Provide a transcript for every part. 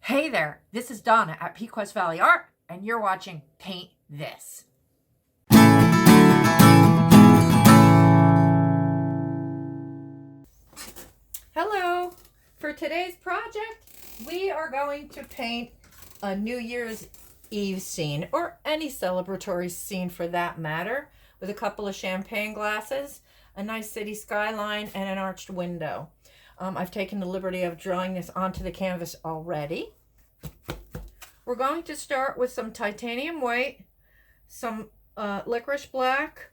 Hey there, this is Donna at Pequest Valley Art, and you're watching Paint This. Hello! For today's project, we are going to paint a New Year's Eve scene, or any celebratory scene for that matter, with a couple of champagne glasses, a nice city skyline, and an arched window. I've taken the liberty of drawing this onto the canvas already. We're going to start with some titanium white, some licorice black,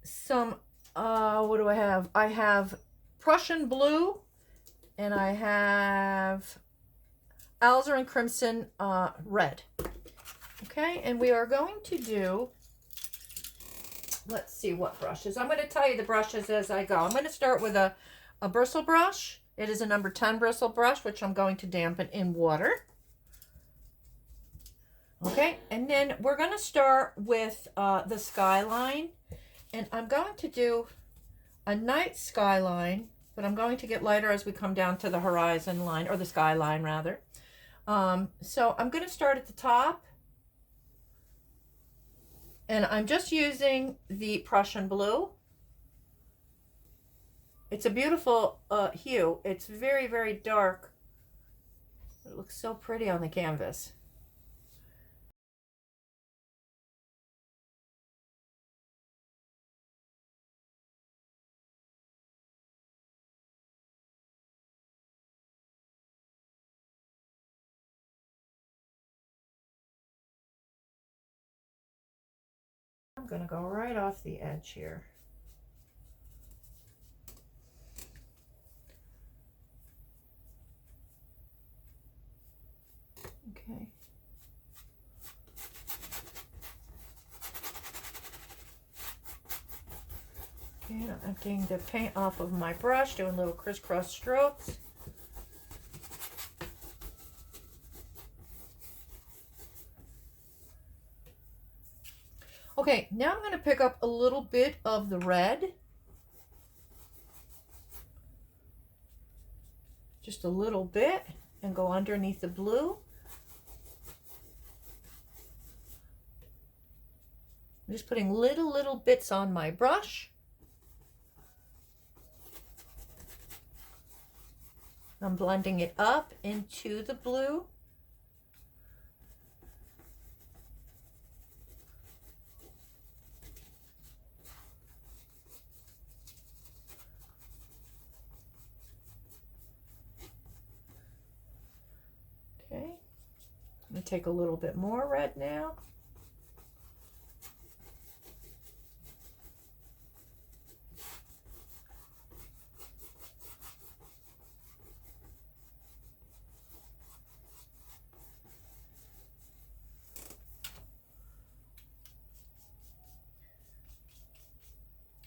some, what do I have? I have Prussian blue, and I have alizarin crimson red. Okay, and we are going to do, let's see what brushes. I'm going to tell you the brushes as I go. I'm going to start with a bristle brush. It is a number 10 bristle brush, which I'm going to dampen in water. Okay, and then we're going to start with the Skyline, and I'm going to do a night skyline, but I'm going to get lighter as we come down to the horizon line, or the skyline rather. So I'm going to start at the top, and I'm just using the Prussian blue. It's a beautiful hue. It's very, very dark. It looks so pretty on the canvas. I'm going to go right off the edge here. Okay. Okay, I'm emptying the paint off of my brush, doing little crisscross strokes. Okay, now I'm going to pick up a little bit of the red. Just a little bit, and go underneath the blue. I'm just putting little bits on my brush. I'm blending it up into the blue. Okay, I'm going to take a little bit more red now.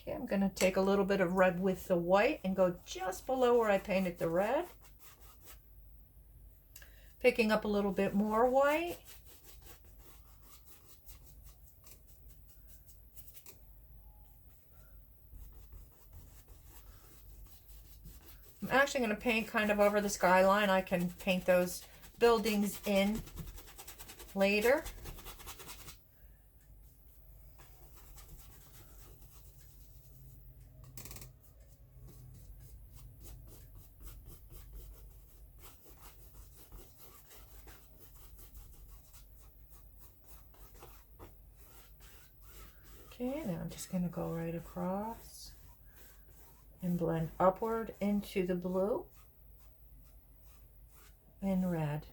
Okay, I'm going to take a little bit of red with the white and go just below where I painted the red. Picking up a little bit more white. I'm actually going to paint kind of over the skyline. I can paint those buildings in later. Okay, now I'm just going to go right across and blend upward into the blue and red.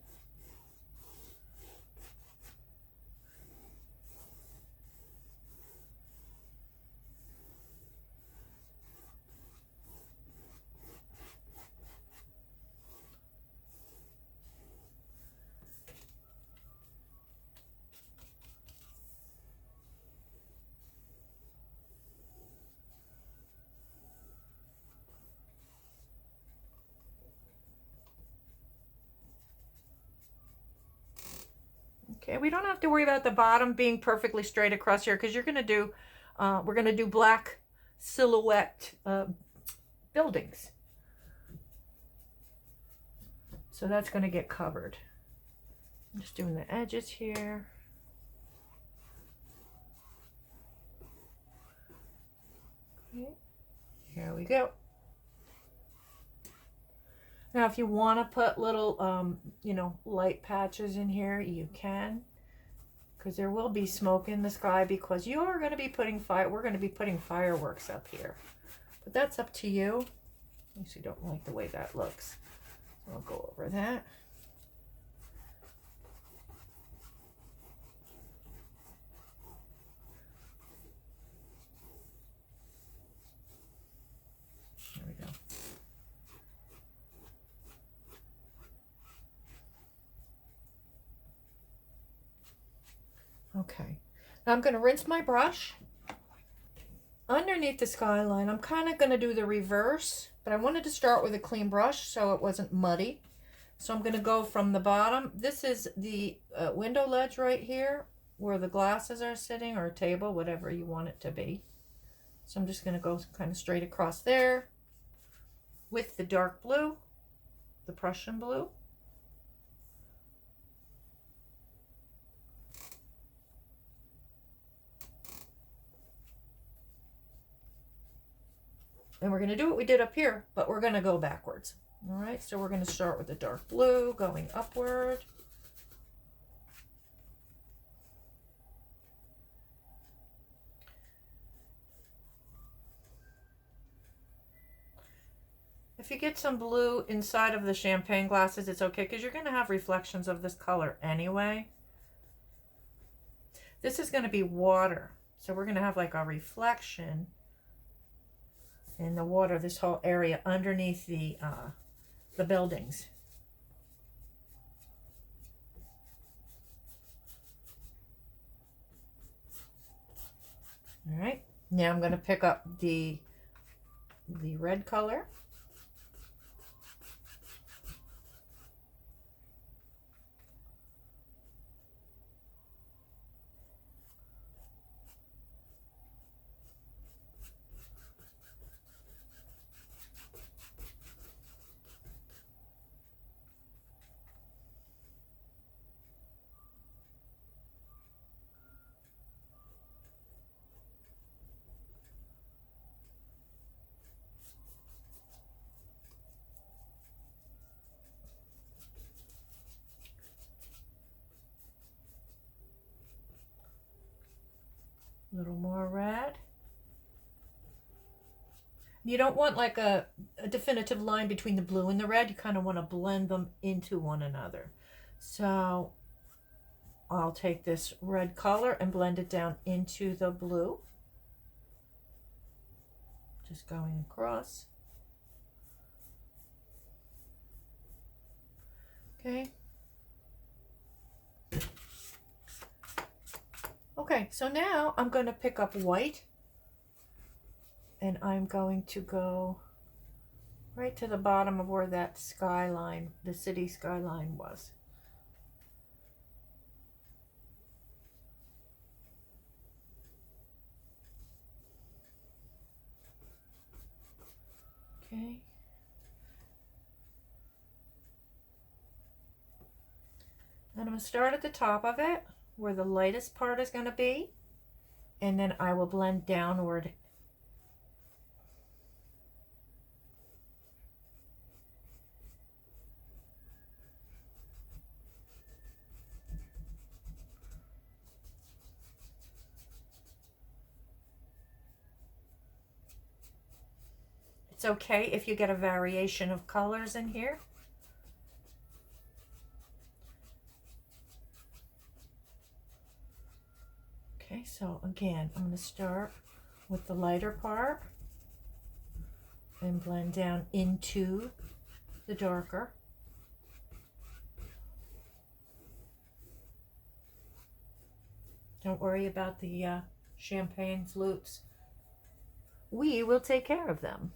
Okay, we don't have to worry about the bottom being perfectly straight across here because you're going to do, we're going to do black silhouette buildings. So that's going to get covered. I'm just doing the edges here. Okay. Here we go. Now, if you want to put little, you know, light patches in here, you can. Because there will be smoke in the sky because you are going to be putting we're going to be putting fireworks up here. But that's up to you. I actually don't like the way that looks. So I'll go over that. There we go. Okay. Now I'm going to rinse my brush. Underneath the Skyline, I'm kind of going to do the reverse, but I wanted to start with a clean brush so it wasn't muddy. So I'm going to go from the bottom. This is the window ledge right here where the glasses are sitting, or a table, whatever you want it to be. So I'm just going to go kind of straight across there with the dark blue, the Prussian blue. And we're going to do what we did up here, but we're going to go backwards. All right, so we're going to start with the dark blue going upward. If you get some blue inside of the champagne glasses, it's okay because you're going to have reflections of this color anyway. This is going to be water, so we're going to have like a reflection in the water, this whole area underneath the buildings. All right, now I'm going to pick up the red color. A little more red. You don't want like a definitive line between the blue and the red. You kind of want to blend them into one another. So I'll take this red color and blend it down into the blue. Just going across. Okay. Okay, so now I'm going to pick up white and I'm going to go right to the bottom of where that skyline, the city skyline was. Okay. And I'm going to start at the top of it, where the lightest part is going to be, and then I will blend downward. It's okay if you get a variation of colors in here. Okay, so again, I'm going to start with the lighter part and blend down into the darker. Don't worry about the champagne flutes. We will take care of them.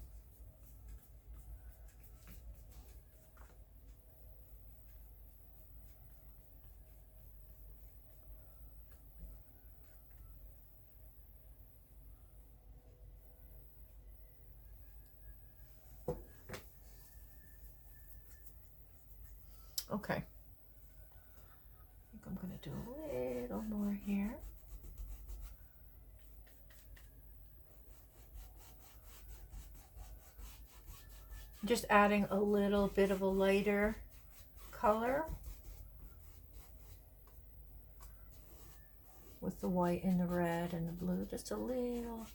Okay. I think I'm going to do a little more here. Just adding a little bit of a lighter color with the white and the red and the blue, just a little.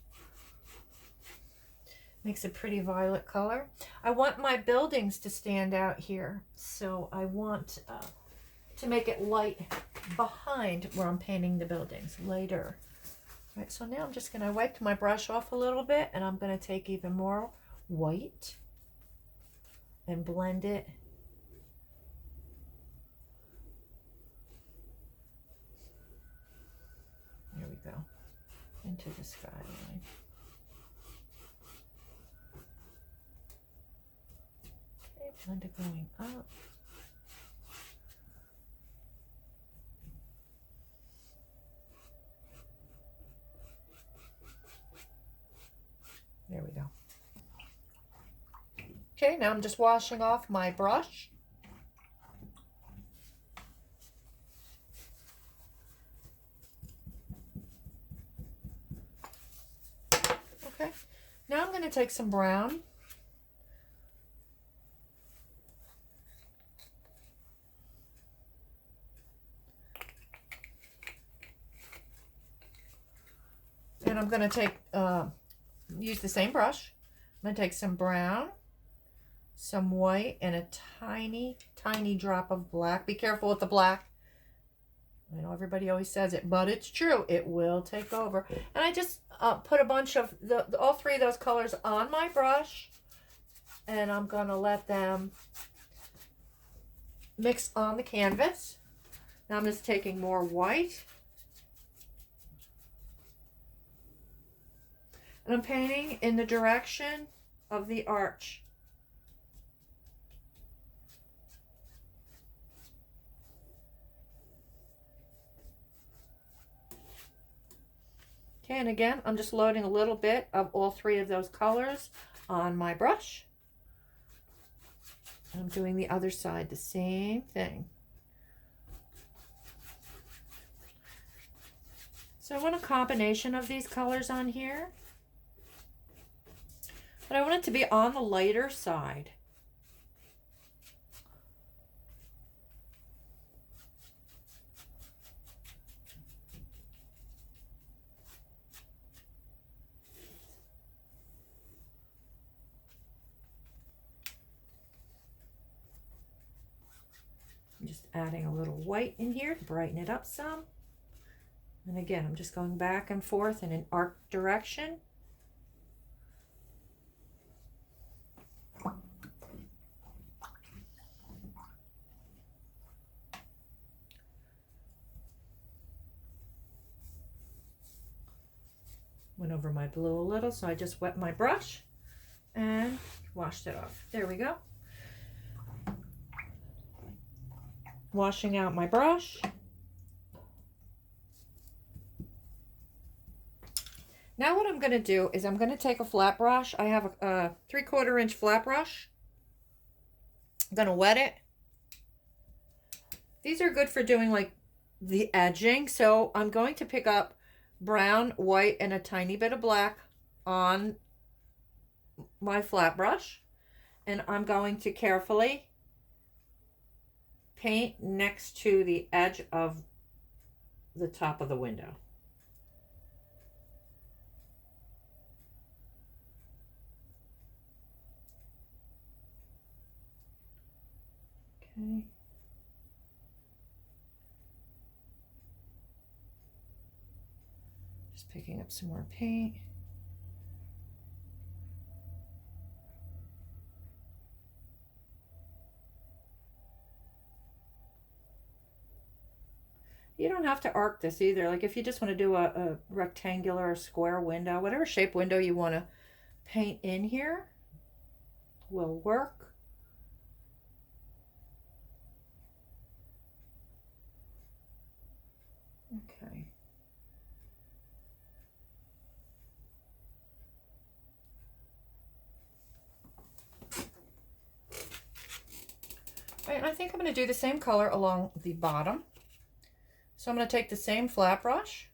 Makes a pretty violet color. I want my buildings to stand out here, so I want to make it light behind where I'm painting the buildings, lighter. All right, so now I'm just going to wipe my brush off a little bit, and I'm going to take even more white and blend it. There we go, into the skyline. Okay, blend it going up. There we go. Okay, now I'm just washing off my brush. Okay, now I'm going to take some brown. And I'm going to take, use the same brush. I'm going to take some brown, some white, and a tiny, tiny drop of black. Be careful with the black. I know everybody always says it, but it's true. It will take over. And I just put a bunch of all three of those colors on my brush, and I'm going to let them mix on the canvas. Now I'm just taking more white, and I'm painting in the direction of the arch. Okay, and again, I'm just loading a little bit of all three of those colors on my brush. I'm doing the other side, the same thing. So I want a combination of these colors on here, but I want it to be on the lighter side. I'm just adding a little white in here to brighten it up some. And again, I'm just going back and forth in an arc direction. Went over my blue a little, so I just wet my brush and washed it off. There we go. Washing out my brush. Now what I'm going to do is I'm going to take a flat brush. I have a 3/4 inch flat brush. I'm going to wet it. These are good for doing like the edging. So I'm going to pick up brown, white, and a tiny bit of black on my flat brush. And I'm going to carefully paint next to the edge of the top of the window. Okay. Just picking up some more paint. You don't have to arc this either. Like if you just want to do a rectangular or square window, whatever shape window you want to paint in here will work. Okay. All right, And I think I'm going to do the same color along the bottom. So I'm going to take the same flat brush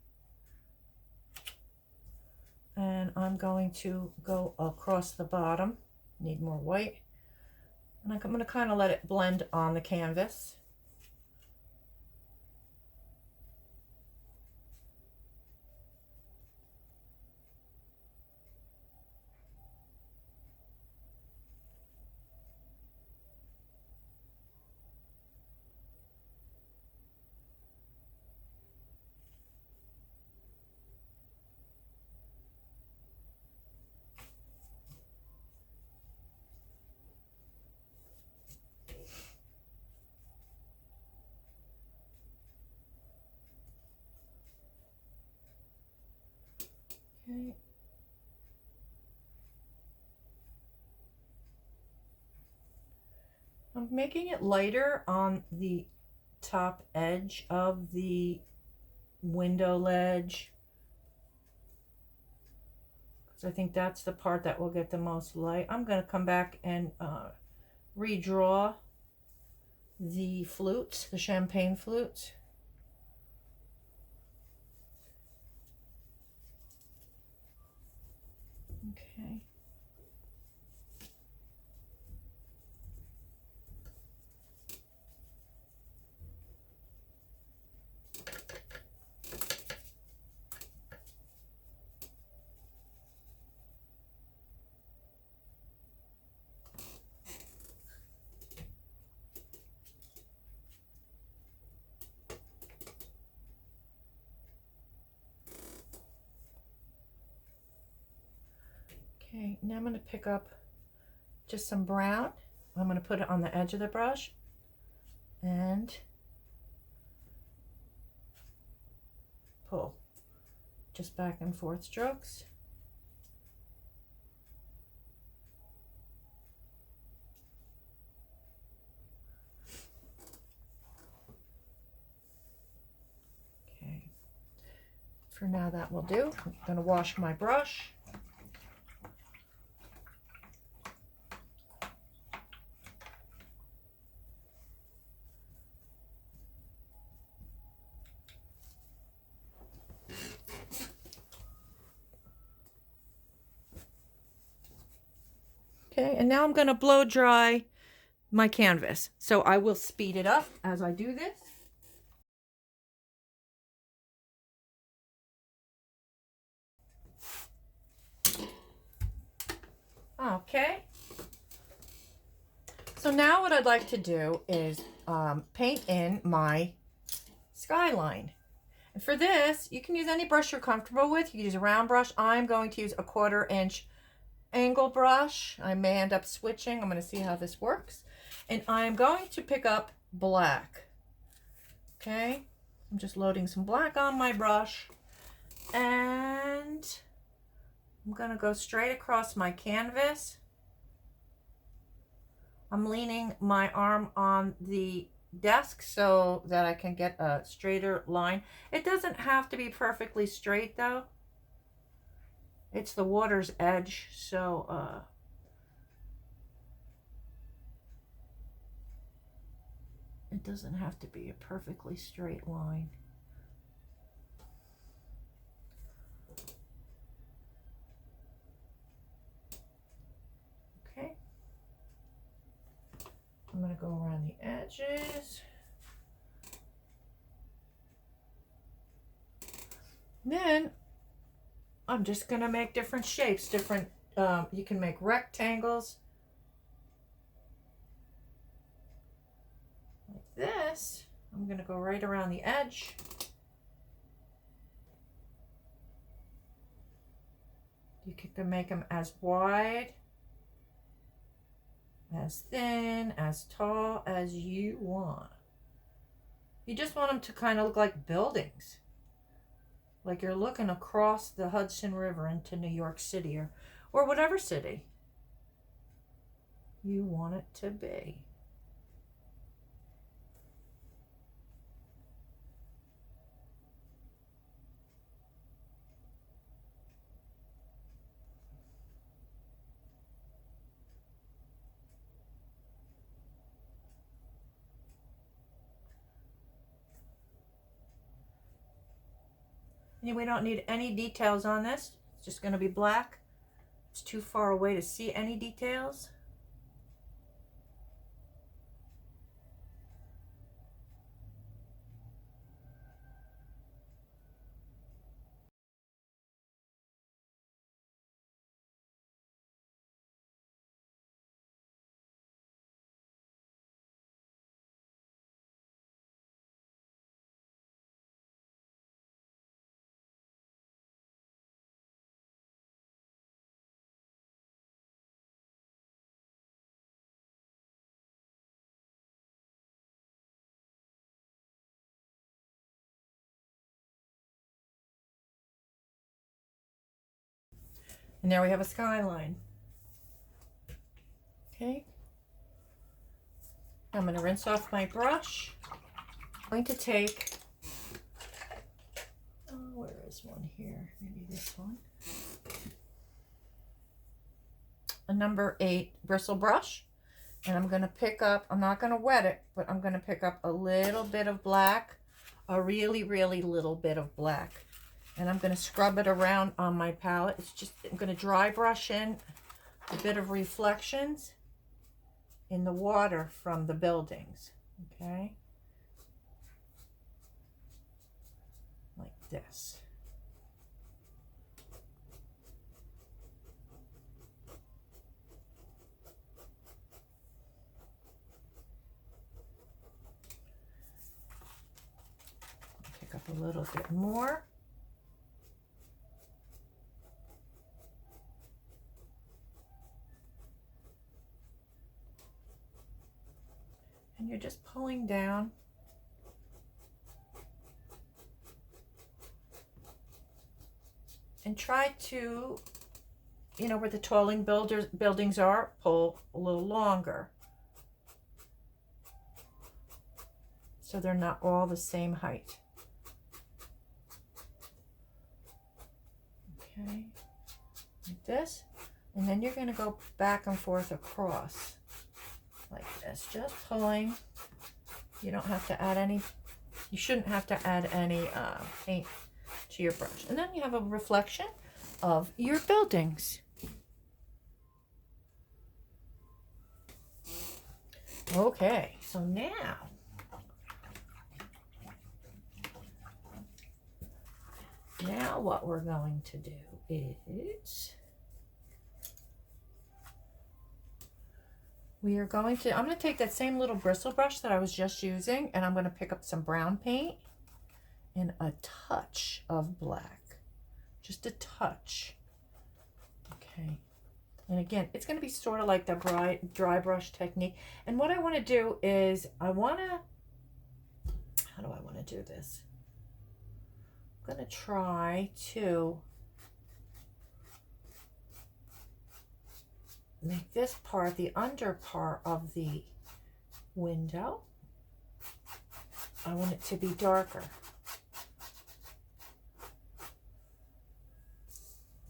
and I'm going to go across the bottom. Need more white. And I'm going to kind of let it blend on the canvas. Okay. I'm making it lighter on the top edge of the window ledge, because I think that's the part that will get the most light. I'm going to come back and redraw the flutes, the champagne flutes. Okay. Okay, now I'm going to pick up just some brown. I'm going to put it on the edge of the brush and pull just back and forth strokes. Okay, for now that will do. I'm going to wash my brush. Okay, and now I'm going to blow dry my canvas. So I will speed it up as I do this. Okay. So now what I'd like to do is paint in my skyline. And for this, you can use any brush you're comfortable with. You can use a round brush. I'm going to use a 1/4 inch angle brush. I may end up switching. I'm going to see how this works. And I'm going to pick up black. Okay, I'm just loading some black on my brush. And I'm going to go straight across my canvas. I'm leaning my arm on the desk so that I can get a straighter line. It doesn't have to be perfectly straight though. It's the water's edge, so it doesn't have to be a perfectly straight line. Okay. I'm going to go around the edges. Then I'm just going to make different shapes, you can make rectangles like this. I'm going to go right around the edge. You can make them as wide, as thin, as tall as you want. You just want them to kind of look like buildings. Like you're looking across the Hudson River into New York City or whatever city you want it to be. We don't need any details on this. It's just going to be black. It's too far away to see any details. And there we have a skyline. Okay. I'm going to rinse off my brush. I'm going to take, where is one here? Maybe this one. A number 8 bristle brush. And I'm going to pick up, I'm not going to wet it, but I'm going to pick up a little bit of black, a really, really little bit of black. And I'm going to scrub it around on my palette. It's just, I'm going to dry brush in a bit of reflections in the water from the buildings. Okay. Like this. Pick up a little bit more. And you're just pulling down. And try to, you know, where the tolling buildings are, pull a little longer. So they're not all the same height. Okay, like this. And then you're going to go back and forth across like this, just pulling. You don't have to add any, you shouldn't have to add any paint to your brush. And then you have a reflection of your buildings. Okay, so now what we're going to do is we are going to, I'm going to take that same little bristle brush that I was just using, and I'm going to pick up some brown paint and a touch of black, just a touch. Okay, and again, it's going to be sort of like the dry brush technique. And what I want to do is how do I want to do this? I'm going to try to make this part, the under part of the window, I want it to be darker.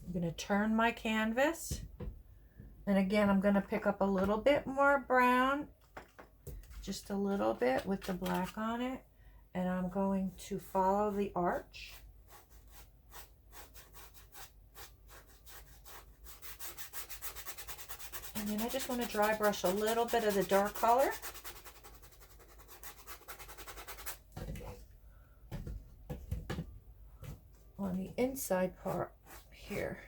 I'm going to turn my canvas, and again I'm going to pick up a little bit more brown, just a little bit with the black on it, and I'm going to follow the arch. And then I just want to dry brush a little bit of the dark color. On the inside part here.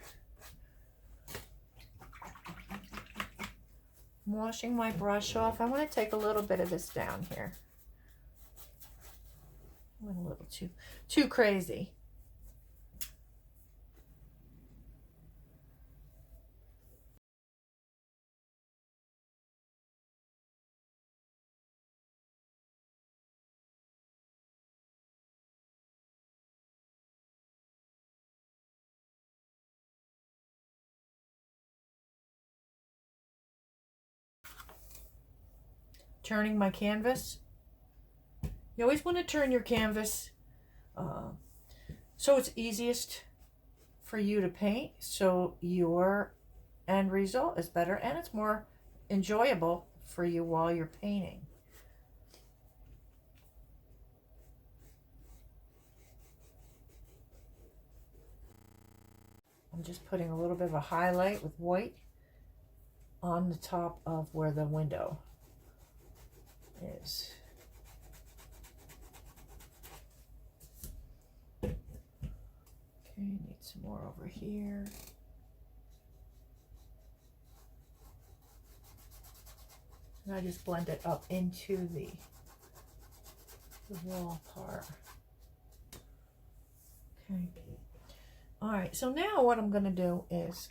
I'm washing my brush off. I want to take a little bit of this down here. I went a little too crazy. Turning my canvas. You always want to turn your canvas so it's easiest for you to paint, so your end result is better and it's more enjoyable for you while you're painting. I'm just putting a little bit of a highlight with white on the top of where the window is. Okay, need some more over here. And I just blend it up into the wall part. Okay. All right, so now what I'm going to do is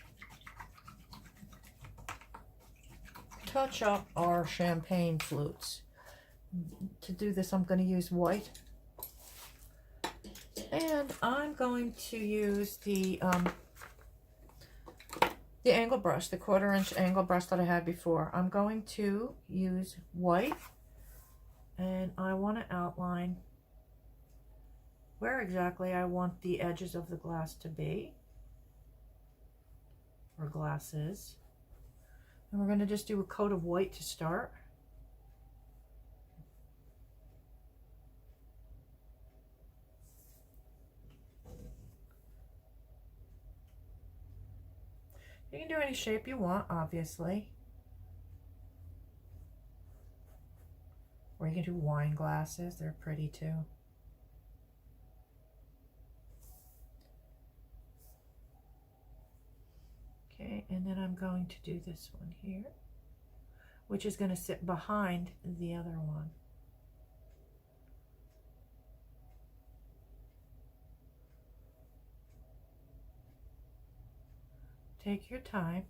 touch up our champagne flutes. To do this, I'm going to use white. And I'm going to use the angle brush, the 1/4 inch angle brush that I had before. I'm going to use white, and I want to outline where exactly I want the edges of the glass to be, or glasses. And we're going to just do a coat of white to start. You can do any shape you want, obviously. Or you can do wine glasses, they're pretty too. Okay, and then I'm going to do this one here, which is going to sit behind the other one. Take your time.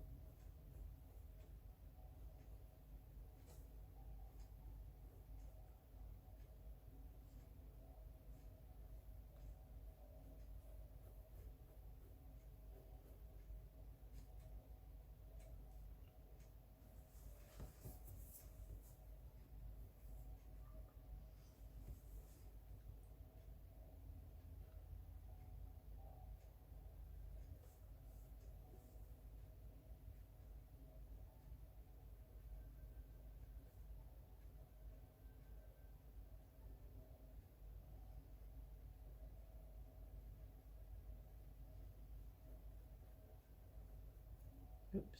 Oops.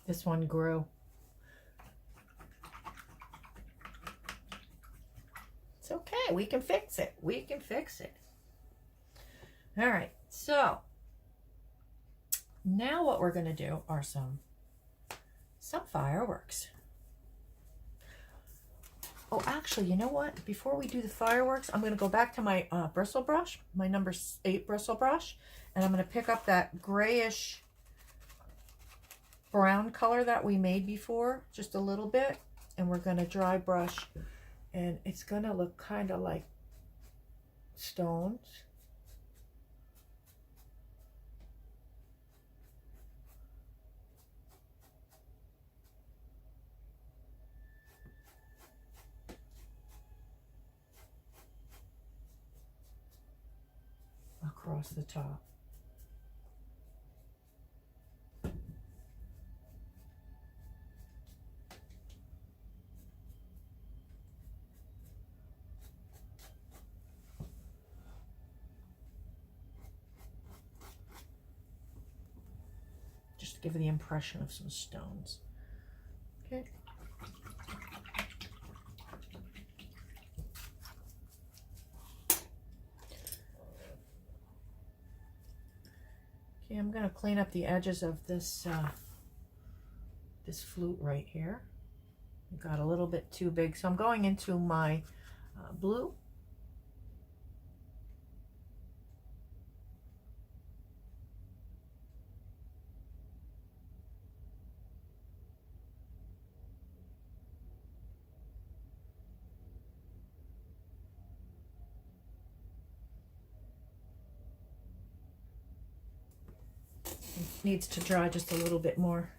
This one grew. It's okay, we can fix it. We can fix it. All right, so now what we're gonna do are some fireworks. Oh, actually, you know what? Before we do the fireworks, I'm gonna go back to my bristle brush, my number 8 bristle brush, and I'm gonna pick up that grayish brown color that we made before, just a little bit, and we're going to dry brush, and it's going to look kind of like stones. Across the top. Just to give it the impression of some stones. Okay. Okay, I'm going to clean up the edges of this this flute right here. It got a little bit too big, so I'm going into my blue. It needs to dry just a little bit more.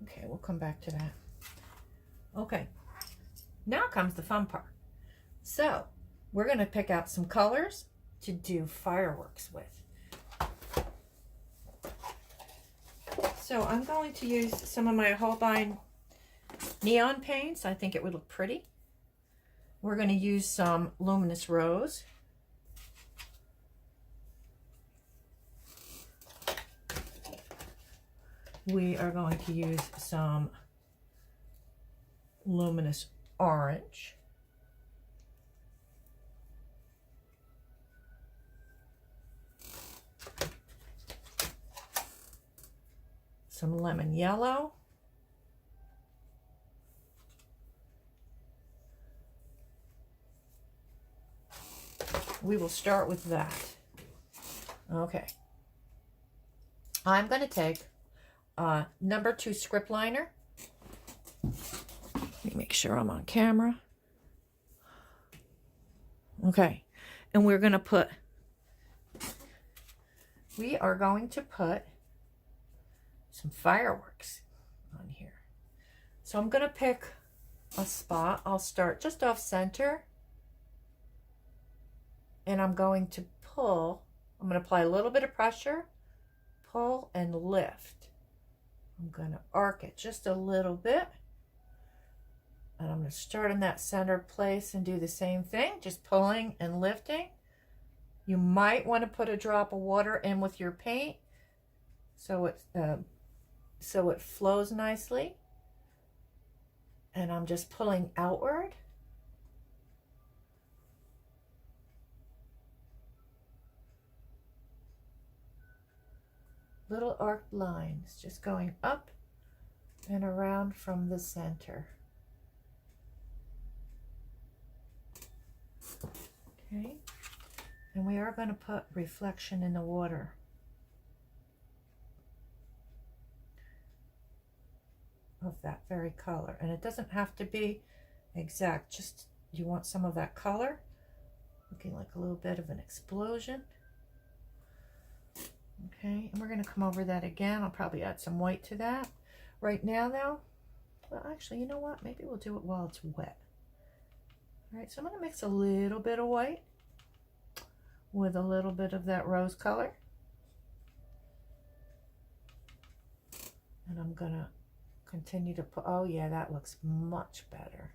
Okay, we'll come back to that. Okay, now comes the fun part. So we're going to pick out some colors to do fireworks with. So I'm going to use some of my Holbein neon paints. I think it would look pretty. We're going to use some luminous rose. We are going to use some luminous orange. Some lemon yellow. We will start with that. Okay. I'm going to take number 2 script liner. Let me make sure I'm on camera. Okay. And we are going to put some fireworks on here. So I'm going to pick a spot. I'll start just off center. And I'm going to pull. I'm going to apply a little bit of pressure, pull and lift. I'm going to arc it just a little bit. And I'm going to start in that center place and do the same thing, just pulling and lifting. You might want to put a drop of water in with your paint so it flows nicely. And I'm just pulling outward. Little arced lines just going up and around from the center. Okay, and we are going to put reflection in the water. Of that very color, and it doesn't have to be exact, just you want some of that color, looking like a little bit of an explosion. Okay, and we're going to come over that again. I'll probably add some white to that. Right now though, well actually, you know what, maybe we'll do it while it's wet. All right, so I'm going to mix a little bit of white with a little bit of that rose color, and I'm going to continue to put, oh yeah, that looks much better.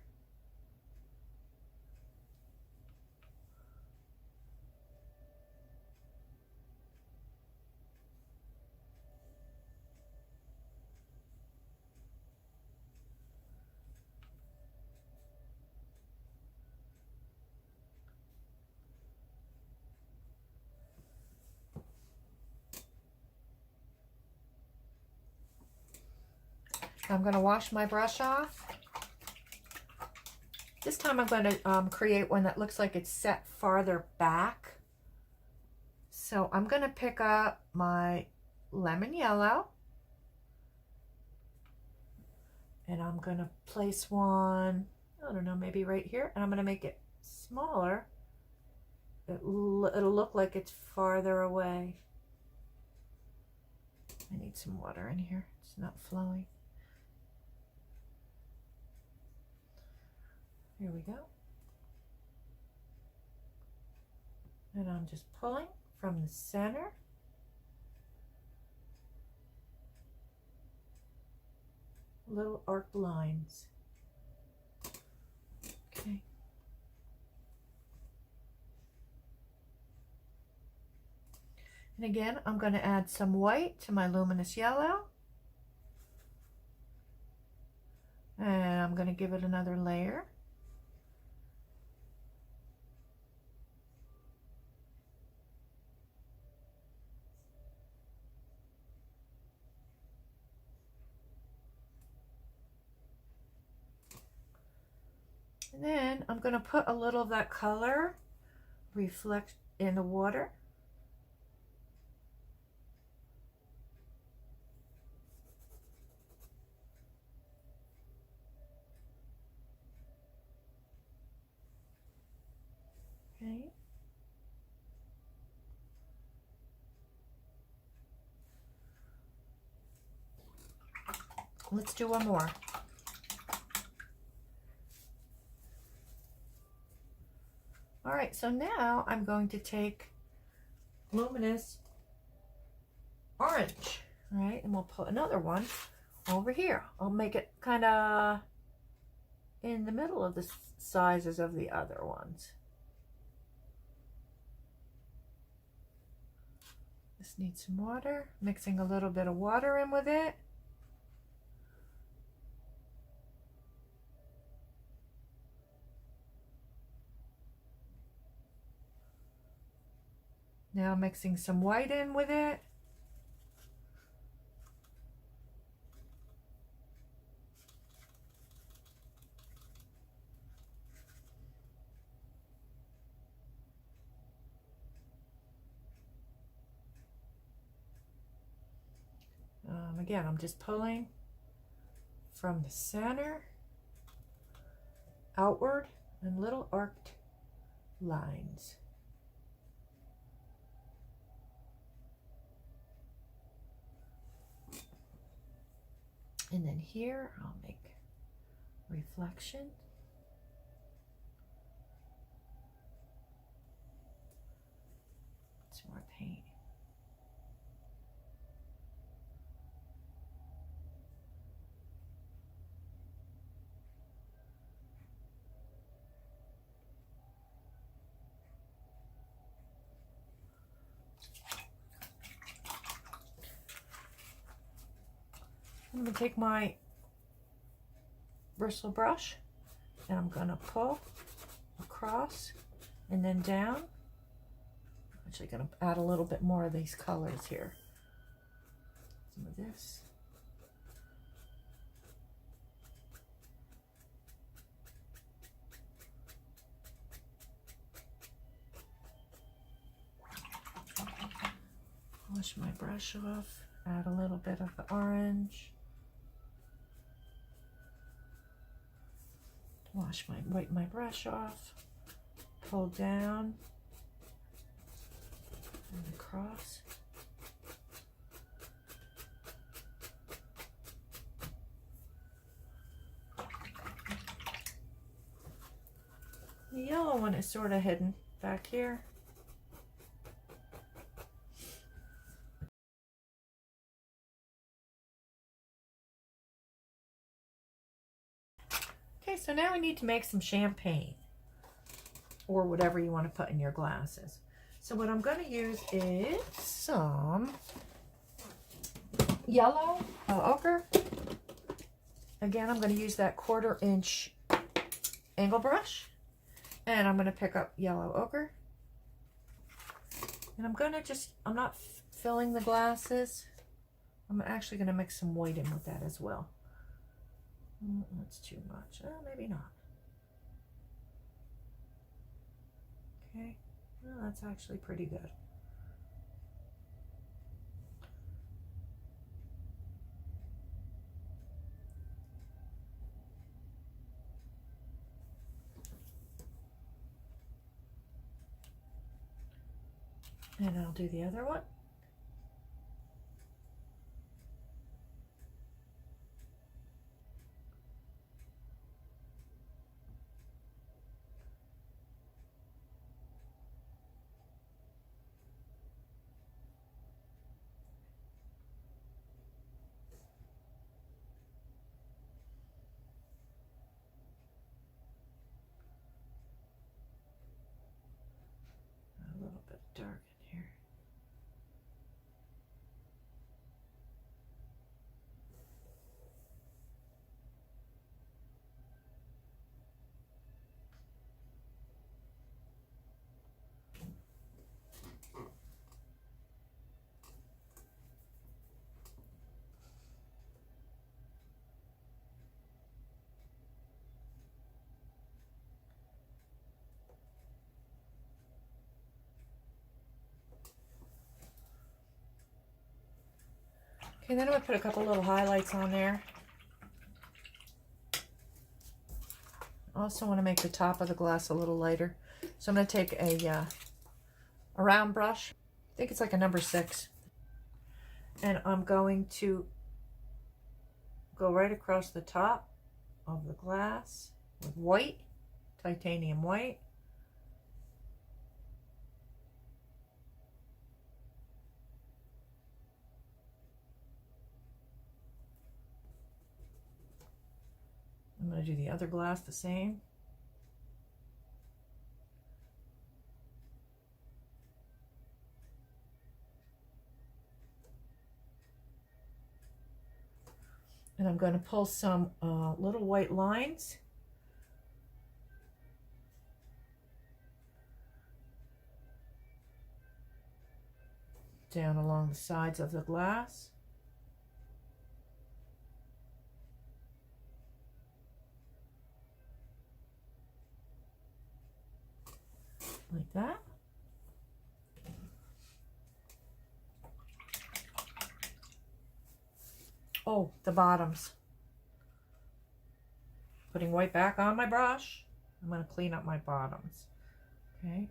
I'm going to wash my brush off. This time I'm going to create one that looks like it's set farther back. So I'm going to pick up my lemon yellow. And I'm going to place one, I don't know, maybe right here. And I'm going to make it smaller it'll look like it's farther away. I need some water in here. It's not flowing. Here we go. And I'm just pulling from the center. Little arc lines. Okay. And again, I'm going to add some white to my luminous yellow. And I'm going to give it another layer. And then I'm going to put a little of that color reflect in the water. Okay. Let's do one more. All right, so now I'm going to take luminous orange, right? And we'll put another one over here. I'll make it kind of in the middle of the sizes of the other ones. This needs some water, mixing a little bit of water in with it. Now mixing some white in with it. Again, I'm just pulling from the center outward in little arced lines. And then here I'll make reflection. Some more paint. I'm going to take my bristle brush and I'm going to pull across and then down. I'm actually going to add a little bit more of these colors here. Some of this. Wash my brush off, add a little bit of the orange. Wipe my brush off, pull down and across. The yellow one is sort of hidden back here. Okay, so now we need to make some champagne or whatever you want to put in your glasses. So what I'm going to use is some yellow ochre. Again, I'm going to use that 1/4 inch angle brush and I'm going to pick up yellow ochre. And I'm going to I'm not filling the glasses. I'm actually going to mix some white in with that as well. That's too much. Maybe not. Okay. Well, that's actually pretty good. And I'll do the other one. A little bit dark in here. Okay, then I'm going to put a couple little highlights on there. I also want to make the top of the glass a little lighter. So I'm going to take a round brush. I think it's like a number 6. And I'm going to go right across the top of the glass with white, titanium white. I'm going to do the other glass the same. And I'm going to pull some little white lines. Down along the sides of the glass. Like that. Oh, the bottoms. Putting white back on my brush. I'm going to clean up my bottoms. Okay.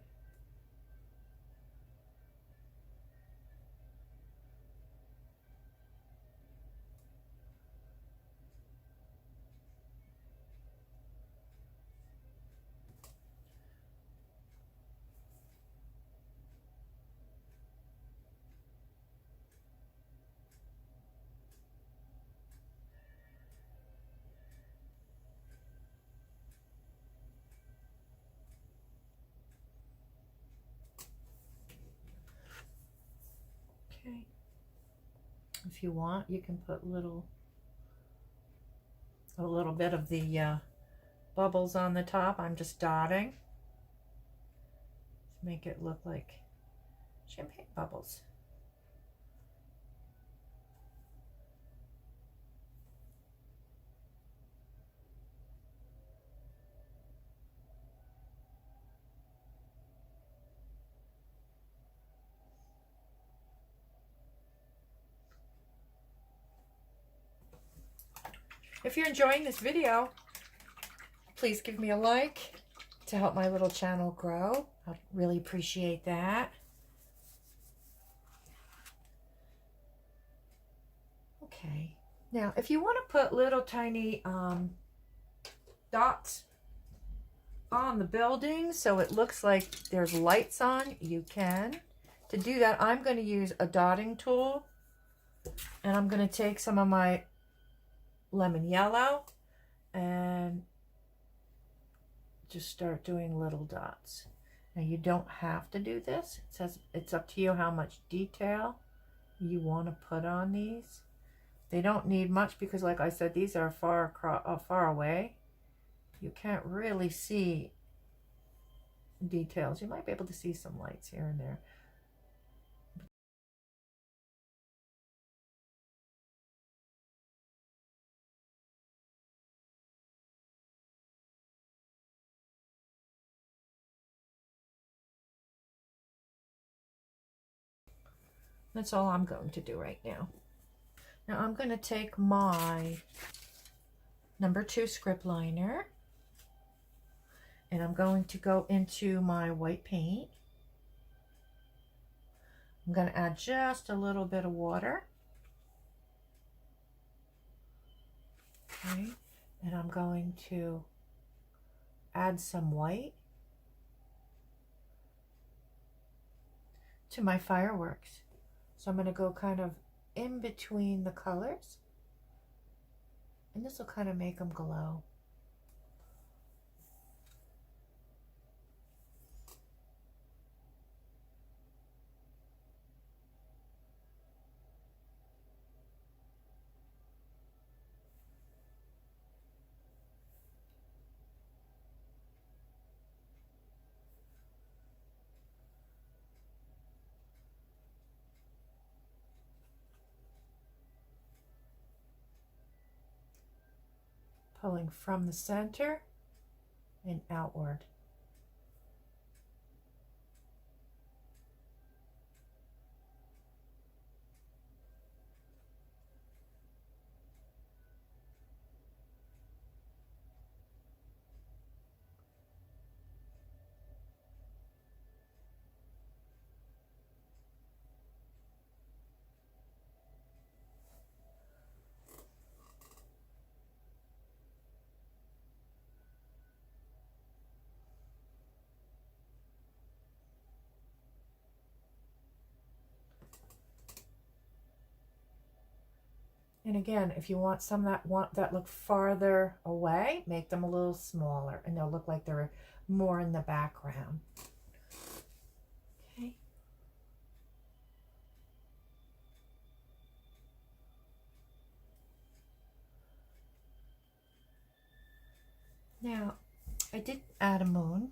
Okay. If you want, you can put a little bit of the bubbles on the top. I'm just dotting to make it look like champagne bubbles. If you're enjoying this video, please give me a like to help my little channel grow. I really appreciate that. Okay, now if you want to put little tiny dots on the building so it looks like there's lights on, you can. To do that, I'm going to use a dotting tool, and I'm going to take some of my lemon yellow and just start doing little dots. Now you don't have to do this. It says it's up to you how much detail you want to put on these. They don't need much because, like I said, these are far away. You can't really see details. You might be able to see some lights here and there. That's all I'm going to do right now. Now I'm going to take my number 2 script liner, and I'm going to go into my white paint, I'm going to add just a little bit of water. Okay, and I'm going to add some white to my fireworks. So I'm going to go kind of in between the colors, and this will kind of make them glow. Pulling from the center and outward. And again, if you want some that look farther away, make them a little smaller and they'll look like they're more in the background. Okay. Now, I did add a moon.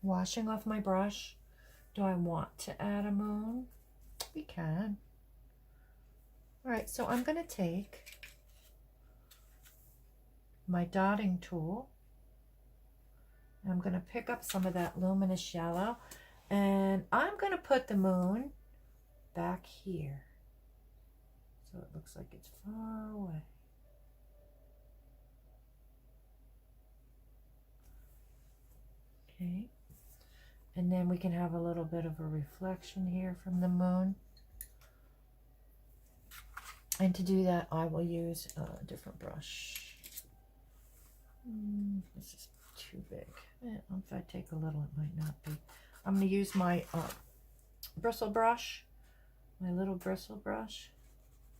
Washing off my brush. Do I want to add a moon? We can. All right, so I'm going to take my dotting tool. I'm going to pick up some of that luminous yellow, and I'm going to put the moon back here. So it looks like it's far away. Okay. And then we can have a little bit of a reflection here from the moon. And to do that, I will use a different brush. This is too big. If I take a little, it might not be. I'm going to use my bristle brush, my little bristle brush.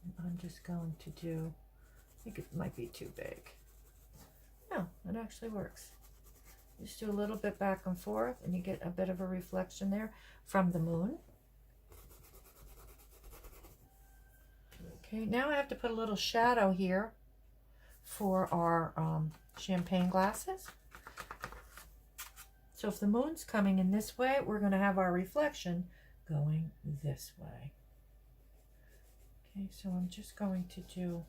And I'm just going to do, I think it might be too big. No, it actually works. Just do a little bit back and forth, and you get a bit of a reflection there from the moon. Okay, now I have to put a little shadow here for our champagne glasses. So if the moon's coming in this way, we're going to have our reflection going this way. Okay, so I'm just going to do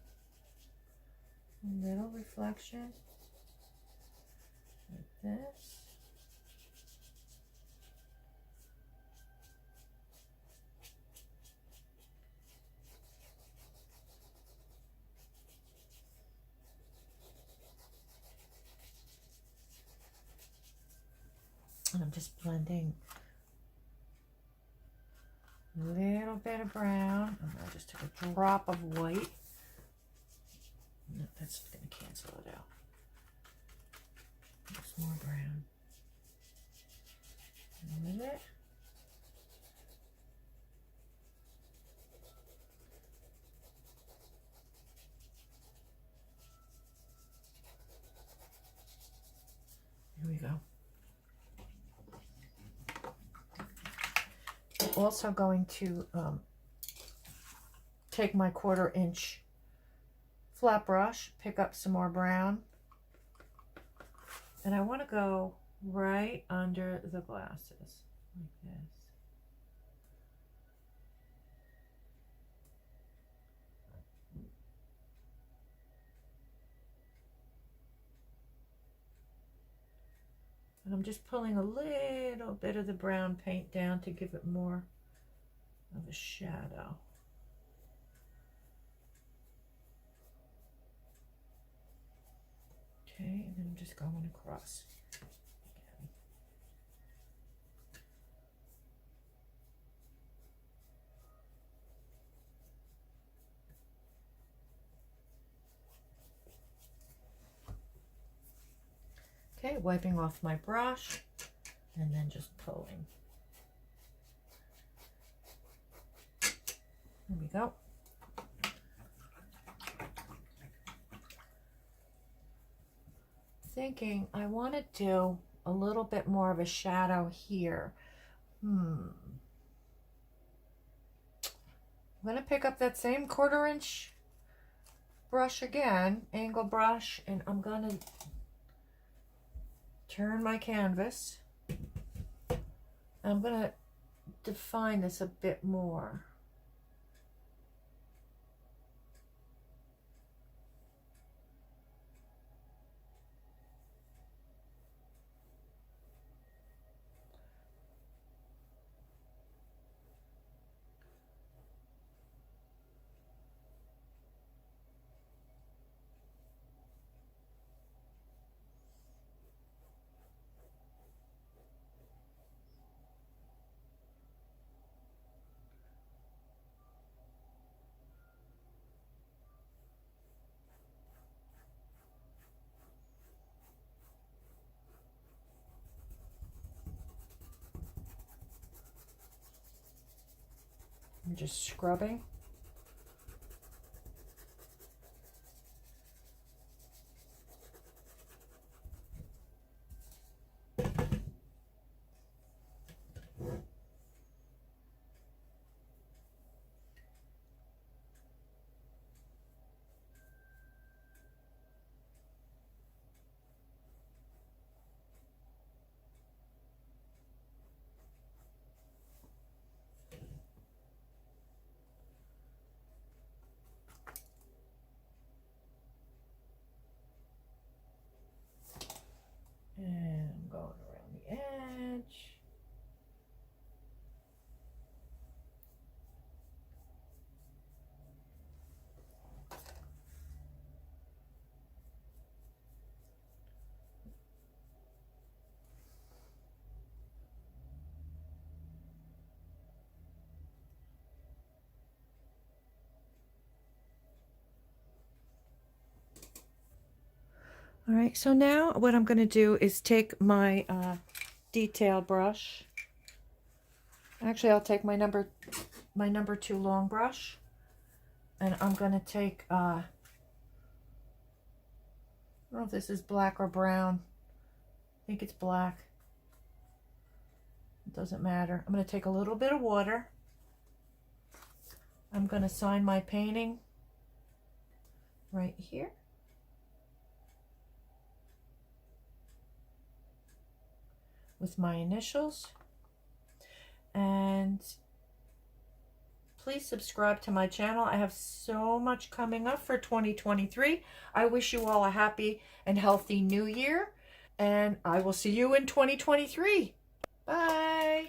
a little reflection like this. And I'm just blending a little bit of brown. And I just took a drop of white. No, that's going to cancel it out. Just more brown. And with it. Here we go. I'm also going to take my 1/4 inch flat brush, pick up some more brown, and I want to go right under the glasses like this. And I'm just pulling a little bit of the brown paint down to give it more of a shadow. Okay, and then I'm just going across again. Okay, wiping off my brush and then just pulling. There we go. Thinking I want to do a little bit more of a shadow here. I'm going to pick up that same 1/4 inch brush again, angle brush, and I'm going to turn my canvas. I'm going to define this a bit more. I'm just scrubbing. And I'm going around the edge. All right, so now what I'm going to do is take my detail brush. Actually, I'll take my number 2 long brush, and I'm going to take, I don't know if this is black or brown. I think it's black. It doesn't matter. I'm going to take a little bit of water. I'm going to sign my painting right here. With my initials. And please subscribe to my channel. I have so much coming up for 2023. I wish you all a happy and healthy new year, and I will see you in 2023. Bye.